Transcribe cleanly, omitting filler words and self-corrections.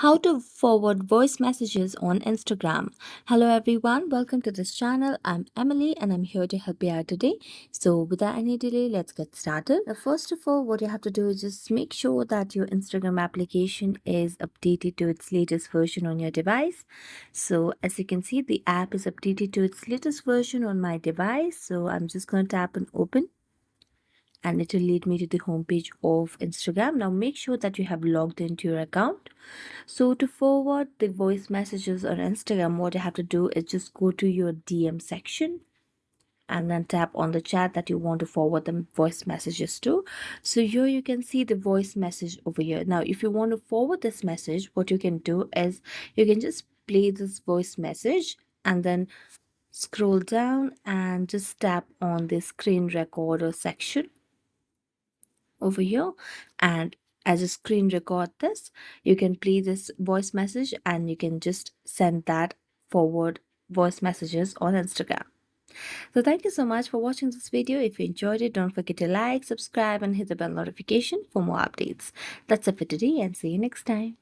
How to forward voice messages on Instagram. Hello everyone, welcome to this channel. I'm Emily and I'm here to help you out today. So without any delay, let's get started. Now, first of all, what you have to do is just make sure that your Instagram application is updated to its latest version on your device. So as you can see, the app is updated to its latest version on my device. So I'm just going to tap on open and it will lead me to the homepage of Instagram. Now make sure that you have logged into your account. So to forward the voice messages on Instagram, what you have to do is just go to your DM section and then tap on the chat that you want to forward the voice messages to. So here you can see the voice message over here. Now, if you want to forward this message, what you can do is you can just play this voice message and then scroll down and just tap on the screen recorder section over here, and as a screen record this, you can play this voice message and you can just send that forward voice messages on Instagram. So thank you so much for watching this video. If you enjoyed it, don't forget to like, subscribe and hit the bell notification for more updates. That's it for today and see you next time.